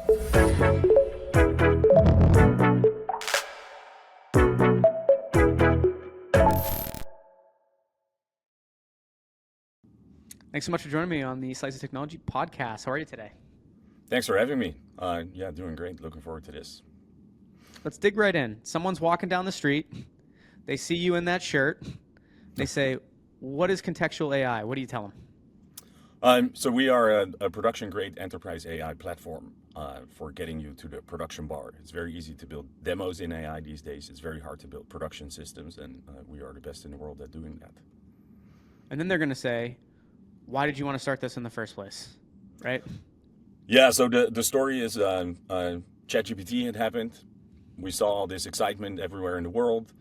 Thanks so much for joining me on the Slice of Technology podcast. How are you today? Thanks for having me. Yeah, doing great. Looking forward to this. Let's dig right in. Someone's walking down the street. They see you in that shirt. They say, what is contextual AI? What do you tell them? So we are a production-grade enterprise AI platform for getting you to the production bar. It's very easy to build demos in AI these days. It's very hard to build production systems, and we are the best in the world at doing that. And then they're going to say, why did you want to start this in the first place, right? Yeah, so the story is ChatGPT had happened. We saw all this excitement everywhere in the world.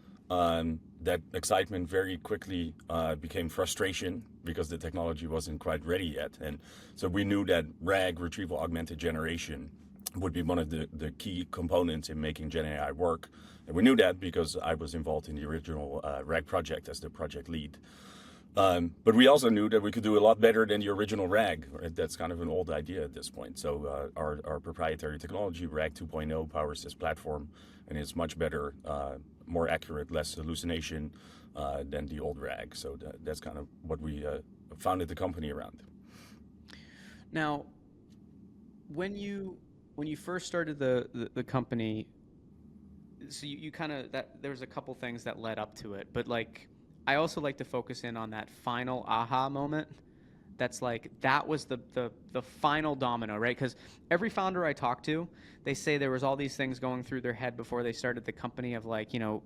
That excitement very quickly became frustration because the technology wasn't quite ready yet. And so we knew that RAG, retrieval augmented generation, would be one of the key components in making Gen AI work. And we knew that because I was involved in the original RAG project as the project lead. But we also knew that we could do a lot better than the original RAG. Right? That's kind of an old idea at this point. So our proprietary technology, RAG 2.0, powers this platform, and it's much better, more accurate, less hallucination than the old RAG. So that's kind of what we founded the company around. Now, when you first started the company, so you kind of there was a couple things that led up to it, but like, I also like to focus in on that final aha moment. That's like, that was the final domino, right? Because every founder I talk to, they say there was all these things going through their head before they started the company of like, you know,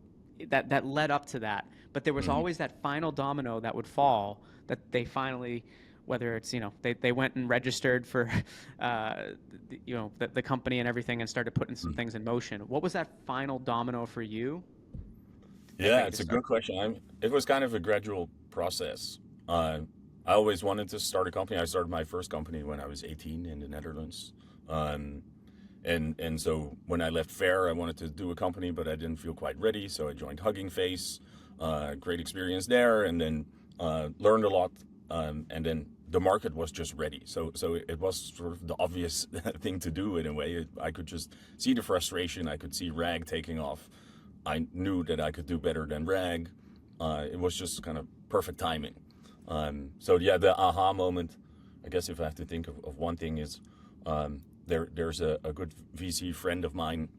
that led up to that. But there was always that final domino that would fall, that they finally, whether it's, you know, they went and registered for, you know, the company and everything and started putting some things in motion. What was that final domino for you? Yeah, it's a good question. It was kind of a gradual process. I always wanted to start a company. I started my first company when I was 18 in the Netherlands. And so when I left Fair, I wanted to do a company, but I didn't feel quite ready. So I joined Hugging Face, great experience there, and then learned a lot. And then the market was just ready. So it was sort of the obvious thing to do in a way. I could just see the frustration. I could see RAG taking off. I knew that I could do better than RAG. It was just kind of perfect timing. So yeah, the aha moment, I guess if I have to think of one thing is, there's a good VC friend of mine.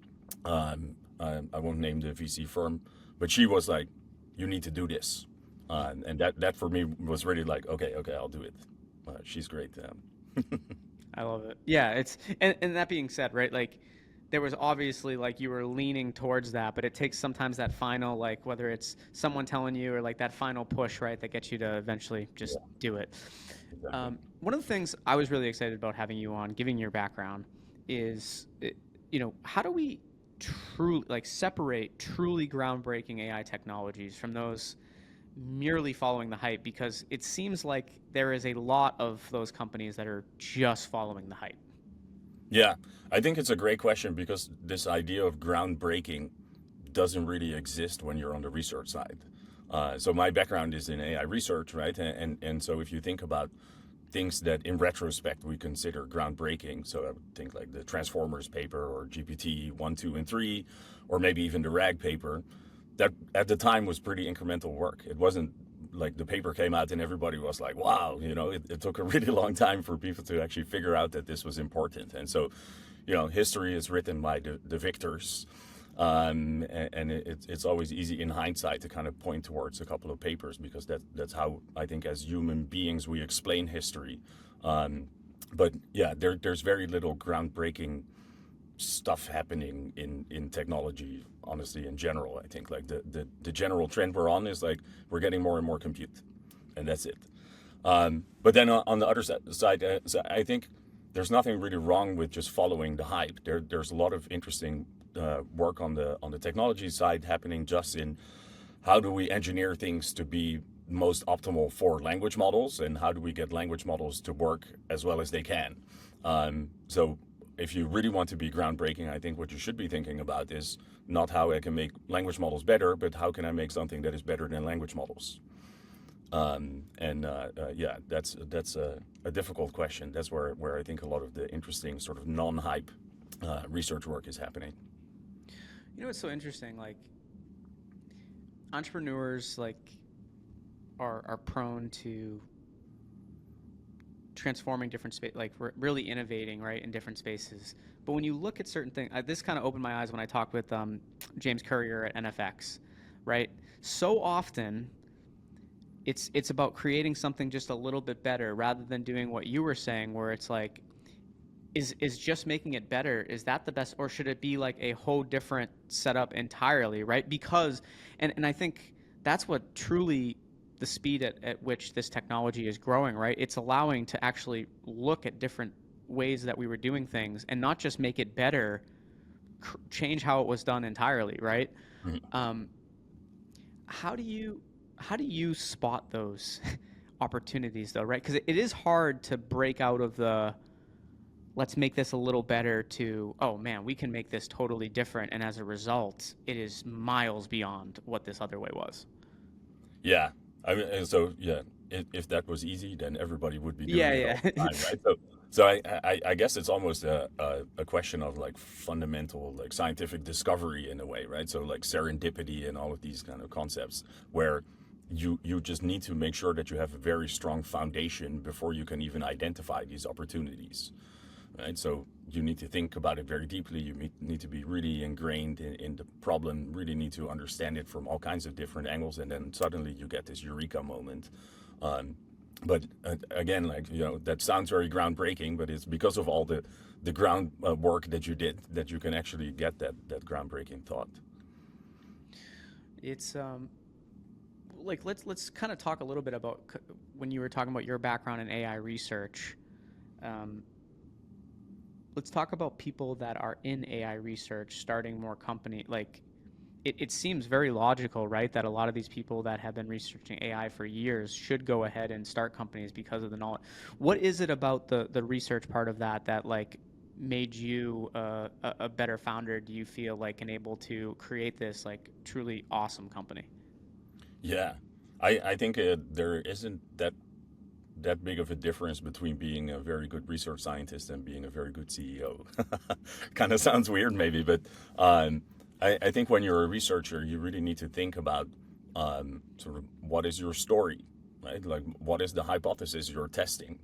I won't name the VC firm, but she was like, you need to do this. And that for me was really like, okay, I'll do it. She's great. I love it. Yeah, it's and that being said, right, like, there was obviously like you were leaning towards that, but it takes sometimes that final, like, whether it's someone telling you or like that final push, right, that gets you to eventually just do it. Exactly. One of the things I was really excited about having you on, giving your background, is, you know, how do we truly like separate truly groundbreaking AI technologies from those merely following the hype? Because it seems like there is a lot of those companies that are just following the hype. Yeah, I think it's a great question because this idea of groundbreaking doesn't really exist when you're on the research side. So my background is in AI research, right? And so if you think about things that in retrospect we consider groundbreaking, so I would think like the Transformers paper or GPT 1, 2, and 3, or maybe even the RAG paper, that at the time was pretty incremental work. It wasn't like the paper came out and everybody was like, wow, you know, it took a really long time for people to actually figure out that this was important. And so, you know, history is written by the victors. And it's always easy in hindsight to kind of point towards a couple of papers because that's how I think as human beings we explain history. But yeah, there's very little groundbreaking stuff happening in technology, honestly, in general. I think like the general trend we're on is like we're getting more and more compute, and that's it. But then on the other side, so I think there's nothing really wrong with just following the hype. There's a lot of interesting work on the technology side happening just in how do we engineer things to be most optimal for language models, and how do we get language models to work as well as they can. So if you really want to be groundbreaking, I think what you should be thinking about is not how I can make language models better, but how can I make something that is better than language models. Yeah, that's a difficult question. That's where I think a lot of the interesting sort of non-hype research work is happening. You know what's so interesting? Like entrepreneurs are prone to transforming different space, like really innovating, right, in different spaces. But when you look at certain things, this kind of opened my eyes when I talked with James Courier at NFX, right? So often it's about creating something just a little bit better rather than doing what you were saying, where it's like, is just making it better, is that the best, or should it be like a whole different setup entirely, right? Because and I think that's what truly the speed at which this technology is growing, right? It's allowing to actually look at different ways that we were doing things and not just make it better, change how it was done entirely, right? Mhm. um, how do you spot those opportunities though, right? Because it is hard to break out of the let's make this a little better to, oh man, we can make this totally different, and as a result it is miles beyond what this other way was. Yeah, I mean, and so yeah, if that was easy, then everybody would be Yeah, doing it yeah. all the time, right? So I guess it's almost a question of like fundamental like scientific discovery in a way, right? So like serendipity and all of these kind of concepts where you just need to make sure that you have a very strong foundation before you can even identify these opportunities, right? So you need to think about it very deeply. You need to be really ingrained in the problem, really need to understand it from all kinds of different angles, and then suddenly you get this eureka moment. Um, but again, like that sounds very groundbreaking, but it's because of all the ground work that you did that you can actually get that groundbreaking thought. It's like let's kind of talk a little bit about when you were talking about your background in AI research. um, let's talk about people that are in AI research starting more company, like it seems very logical, right, that a lot of these people that have been researching AI for years should go ahead and start companies because of the knowledge. What is it about the research part of that that like made you a better founder? Do you feel like and able to create this like truly awesome company? Yeah, I think there isn't that big of a difference between being a very good research scientist and being a very good CEO. Kind of sounds weird, maybe, but I think when you're a researcher, you really need to think about sort of what is your story, right? Like, what is the hypothesis you're testing?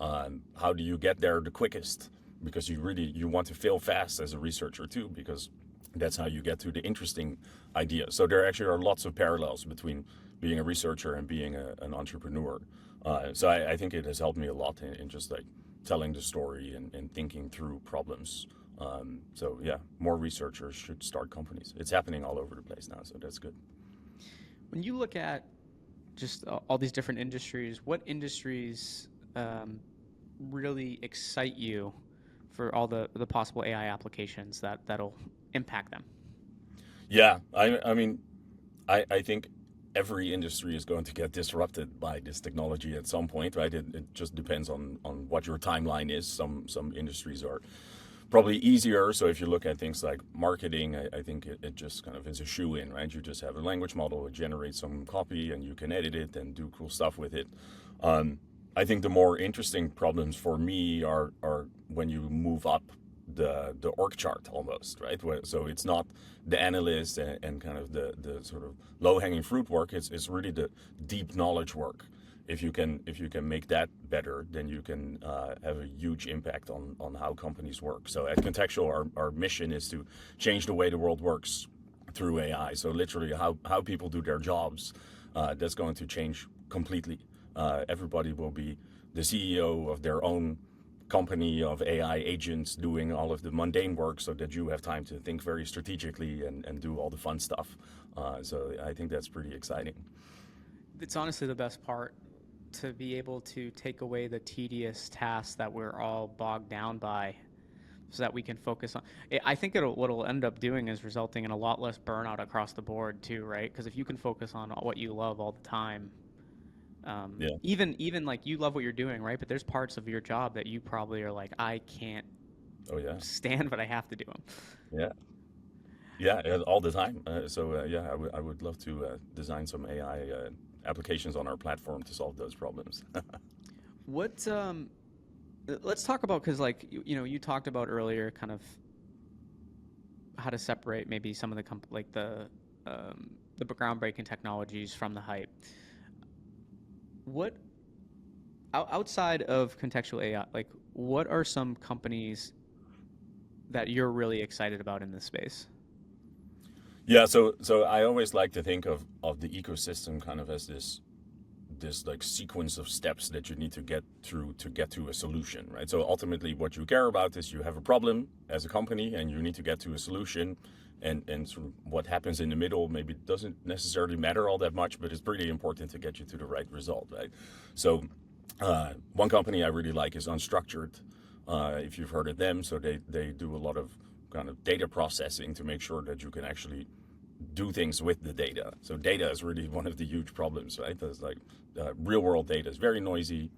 How do you get there the quickest? Because you want to fail fast as a researcher too, because that's how you get to the interesting ideas. So there actually are lots of parallels between being a researcher and being an entrepreneur. So I think it has helped me a lot in just like telling the story and thinking through problems. So yeah, more researchers should start companies. It's happening all over the place now, so that's good. When you look at just all these different industries, what industries um, really excite you for all the possible AI applications that'll impact them? Yeah, I mean, I think every industry is going to get disrupted by this technology at some point, right? It just depends on what your timeline is. Some industries are probably easier. So if you look at things like marketing, I think it just kind of is a shoe in, right? You just have a language model, it generates some copy, and you can edit it and do cool stuff with it. Um, I think the more interesting problems for me are when you move up the org chart almost, right? So it's not the analyst and kind of the sort of low hanging fruit work. It's really the deep knowledge work. If you can make that better, then you can have a huge impact on how companies work. So at Contextual, our mission is to change the way the world works through AI. So literally how people do their jobs, that's going to change completely. Everybody will be the CEO of their own company of AI agents doing all of the mundane work so that you have time to think very strategically and do all the fun stuff. So I think that's pretty exciting. It's honestly the best part, to be able to take away the tedious tasks that we're all bogged down by so that we can focus on I think what it'll end up doing is resulting in a lot less burnout across the board too, right? Because if you can focus on what you love all the time, Yeah. even like you love what you're doing, right? But there's parts of your job that you probably are like, I can't Oh yeah. stand, but I have to do them. Yeah. Yeah. All the time. So yeah, I would love to design some AI applications on our platform to solve those problems. What let's talk about, because like you know, you talked about earlier kind of how to separate maybe some of the the groundbreaking technologies from the hype. What outside of contextual AI, like what are some companies that you're really excited about in this space? Yeah, so I always like to think of the ecosystem kind of as this like sequence of steps that you need to get to a solution, right? So ultimately what you care about is you have a problem as a company and you need to get to a solution, and sort of what happens in the middle maybe doesn't necessarily matter all that much, but it's pretty important to get you to the right result, right? So one company I really like is Unstructured, if you've heard of them. So they do a lot of kind of data processing to make sure that you can actually do things with the data. So data is really one of the huge problems, right? There's like real world data is very noisy.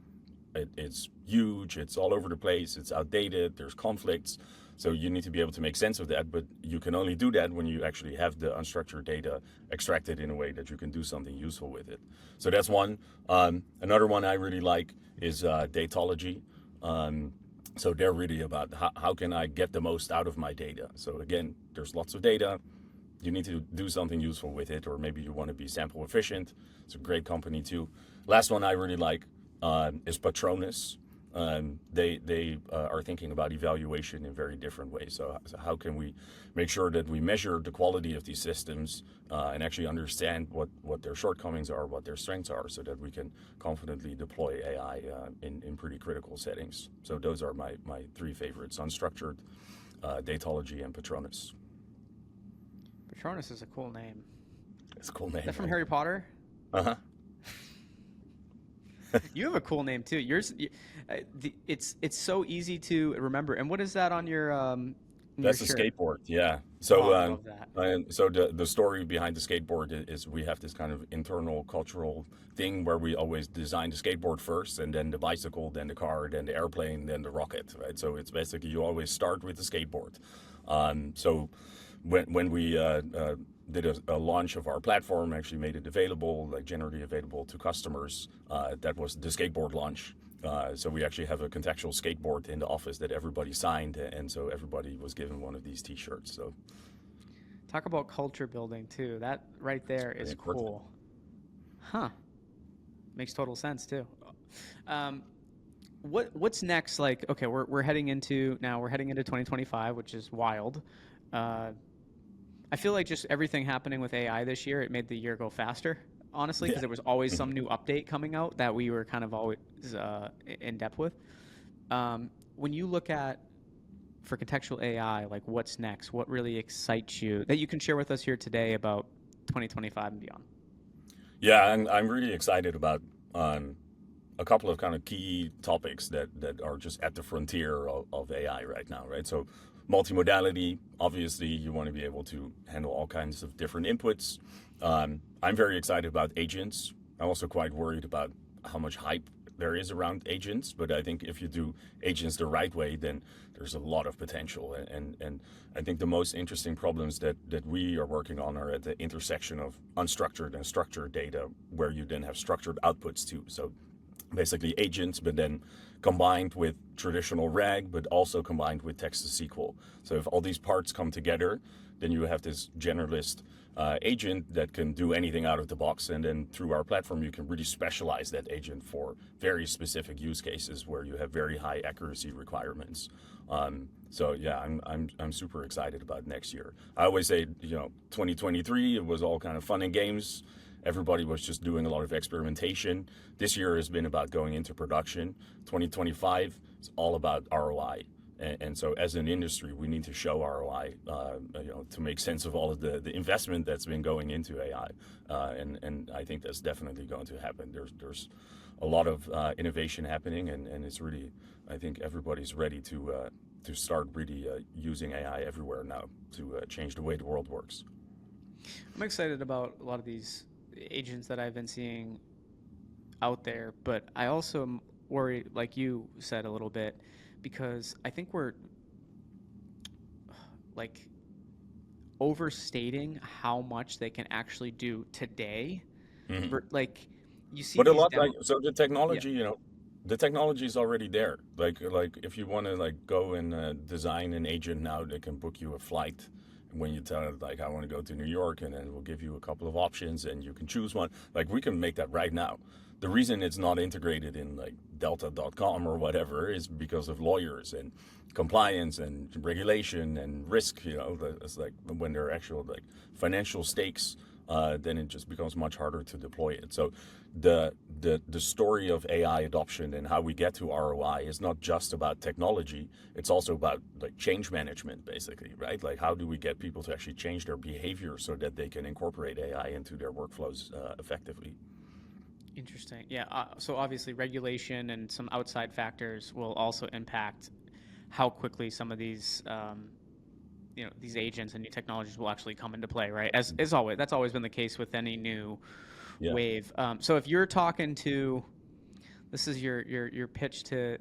It's huge. It's all over the place. It's outdated. There's conflicts. So you need to be able to make sense of that, but you can only do that when you actually have the unstructured data extracted in a way that you can do something useful with it. So that's one. Another one I really like is datology. So they're really about how can I get the most out of my data. So again, there's lots of data. You need to do something useful with it, or maybe you want to be sample efficient. It's a great company too. Last one I really like is Patronus. They are thinking about evaluation in very different ways. So how can we make sure that we measure the quality of these systems and actually understand what their shortcomings are, what their strengths are, so that we can confidently deploy AI in pretty critical settings. So those are my three favorites: Unstructured, Datology, and Patronus. Patronus is a cool name. It's a cool Is that name, from right? Harry Potter? Uh-huh. You have a cool name too. It's so easy to remember. And what is that on your That's the shirt? skateboard, yeah. Oh, So, I love that. and so the story behind the skateboard is we have this kind of internal cultural thing where we always design the skateboard first, and then the bicycle, then the car, then the airplane, then the rocket, right? So it's basically you always start with the skateboard. So when we did a launch of our platform, actually made it available, like generally available to customers, that was the skateboard launch. So we actually have a contextual skateboard in the office that everybody signed, and so everybody was given one of these T-shirts. So Talk about culture building too. That right it's there very is important. cool. Huh. Makes total sense too. Um, what's next? Like, okay, we're heading into 2025, which is wild. Uh, I feel like just everything happening with AI this year, it made the year go faster, honestly, because Yeah. there was always Mhm. some new update coming out that we were kind of always in depth with. When you look at for contextual AI, like what's next? What really excites you that you can share with us here today about 2025 and beyond? Yeah, and I'm really excited about um, a couple of kind of key topics that are just at the frontier of AI right now, right? So multimodality, obviously you want to be able to handle all kinds of different inputs. I'm very excited about agents. I'm also quite worried about how much hype there is around agents, but I think if you do agents the right way, then there's a lot of potential. And I think the most interesting problems that we are working on are at the intersection of unstructured and structured data, where you then have structured outputs too. So basically agents, but then combined with traditional RAG, but also combined with text to SQL. So if all these parts come together, then you have this generalist agent that can do anything out of the box. And then through our platform, you can really specialize that agent for very specific use cases where you have very high accuracy requirements. So yeah, I'm super excited about next year. I always say, 2023, it was all kind of fun and games. Everybody was just doing a lot of experimentation. This year has been about going into production. 2025 is all about ROI. And so, as an industry, we need to show ROI, to make sense of all of the investment that's been going into AI. And I think that's definitely going to happen. There's a lot of innovation happening, and it's really, I think everybody's ready to start really using AI everywhere now to change the way the world works. I'm excited about a lot of these agents that I've been seeing out there, but I also am worried, like you said a little bit, because I think we're like overstating how much they can actually do today. Mhm. Like you see But a these lot like demo, so the yeah, technology, the technology is already there. Like if you want to like go and design an agent now that can book you a flight when you tell it like I want to go to New York, and then we'll give you a couple of options and you can choose one. Like we can make that right now. The reason it's not integrated in like delta.com or whatever is because of lawyers and compliance and regulation and risk. It's like when there are actual like financial stakes, then it just becomes much harder to deploy it. So the story of AI adoption and how we get to ROI is not just about technology. It's also about like change management, basically, right? Like how do we get people to actually change their behavior so that they can incorporate AI into their workflows effectively. Interesting. Yeah. So obviously, regulation and some outside factors will also impact how quickly some of these, these agents and new technologies will actually come into play, right? As always, that's always been the case with any new Yeah. wave. So if you're talking to, this is your pitch to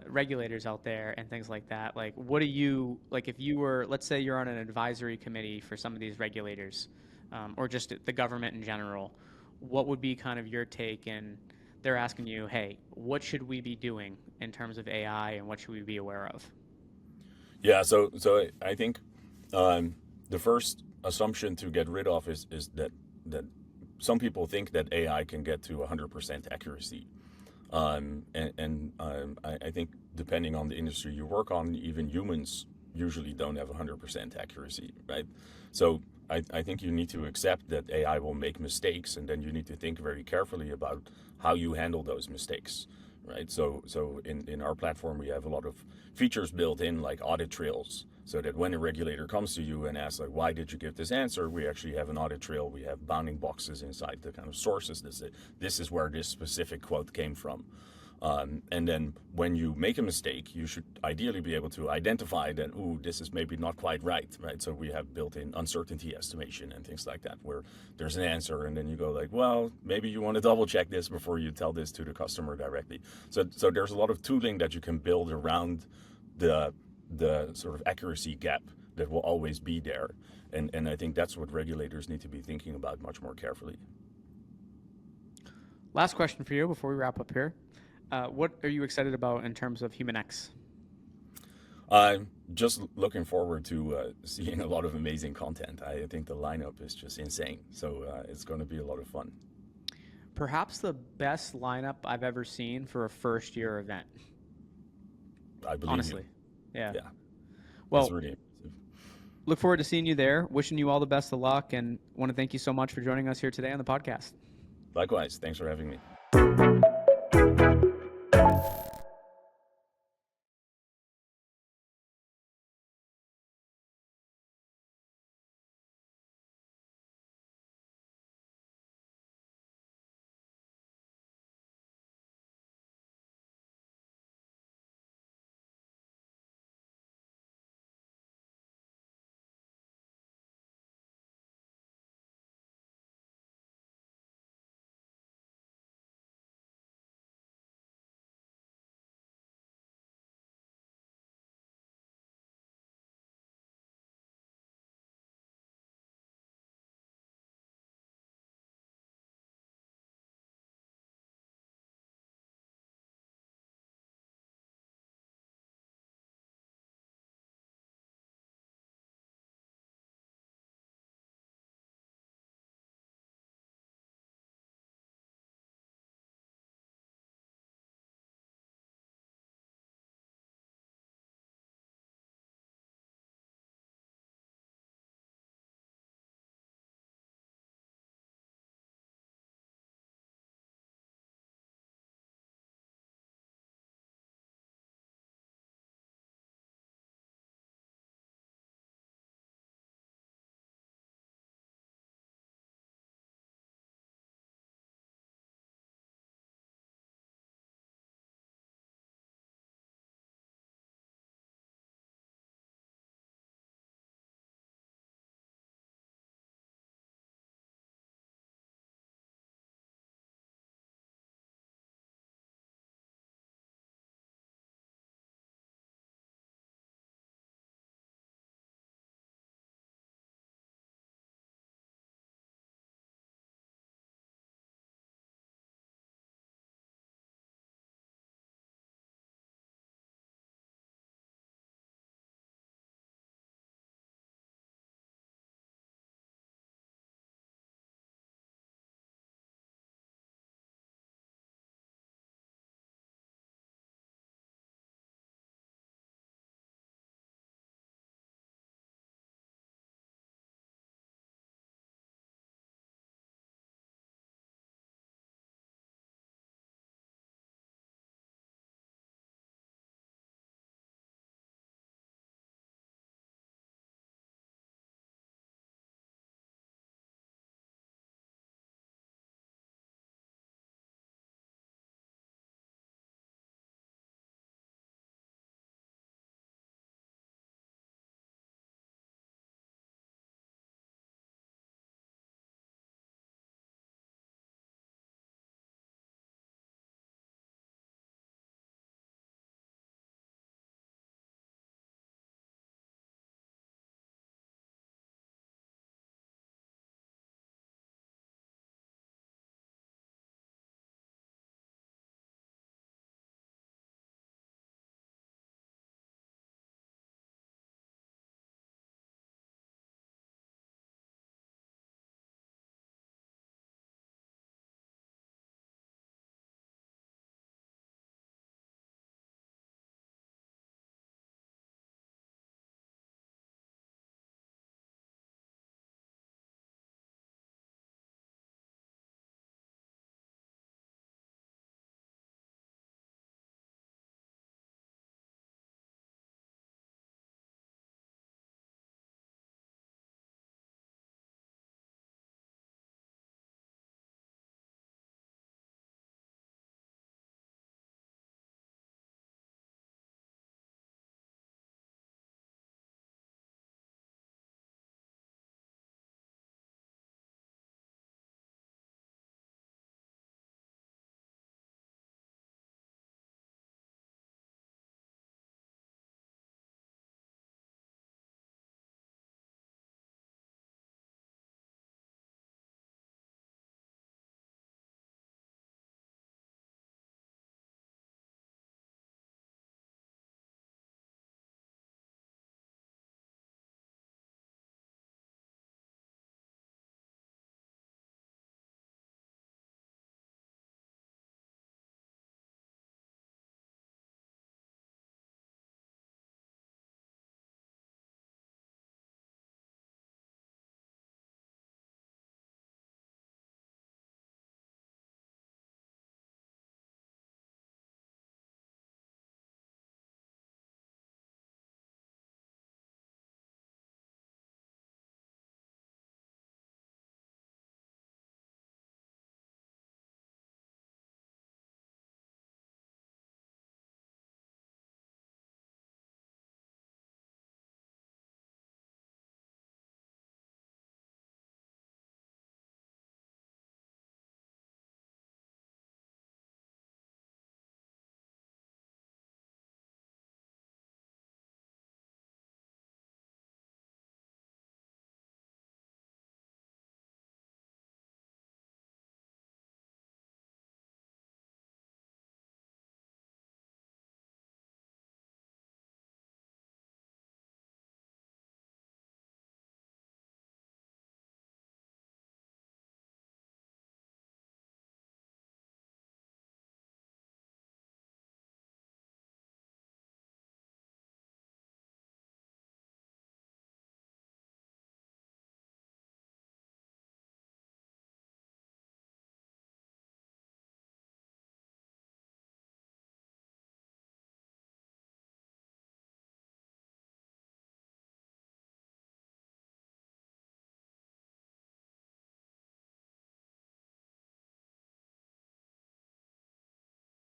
regulators out there and things like that. Like, what do you like if you were, let's say, you're on an advisory committee for some of these regulators, or just the government in general? What would be kind of your take? And they're asking you, hey, what should we be doing in terms of AI, and what should we be aware of? Yeah. So I think the first assumption to get rid of is that some people think that AI can get to 100% accuracy. I think depending on the industry you work on, even humans usually don't have 100% accuracy, right? So I think you need to accept that AI will make mistakes, and then you need to think very carefully about how you handle those mistakes, right? So in our platform, we have a lot of features built in, like audit trails, so that when a regulator comes to you and asks, like, why did you give this answer, we actually have an audit trail. We have bounding boxes inside the kind of sources that say, this is where this specific quote came from. And then when you make a mistake, you should ideally be able to identify that, ooh, this is maybe not quite right, right? So we have built-in uncertainty estimation and things like that, where there's an answer, and then you go like, well, maybe you want to double check this before you tell this to the customer directly. So there's a lot of tooling that you can build around the sort of accuracy gap that will always be there. And I think that's what regulators need to be thinking about much more carefully. Last question for you before we wrap up here. What are you excited about in terms of Human X? I'm just looking forward to seeing a lot of amazing content. I think the lineup is just insane. So it's going to be a lot of fun. Perhaps the best lineup I've ever seen for a first year event. I believe you. Honestly. Yeah. Yeah, it's Well, really impressive. look forward to seeing you there. Wishing you all the best of luck, and want to thank you so much for joining us here today on the podcast. Likewise, thanks for having me.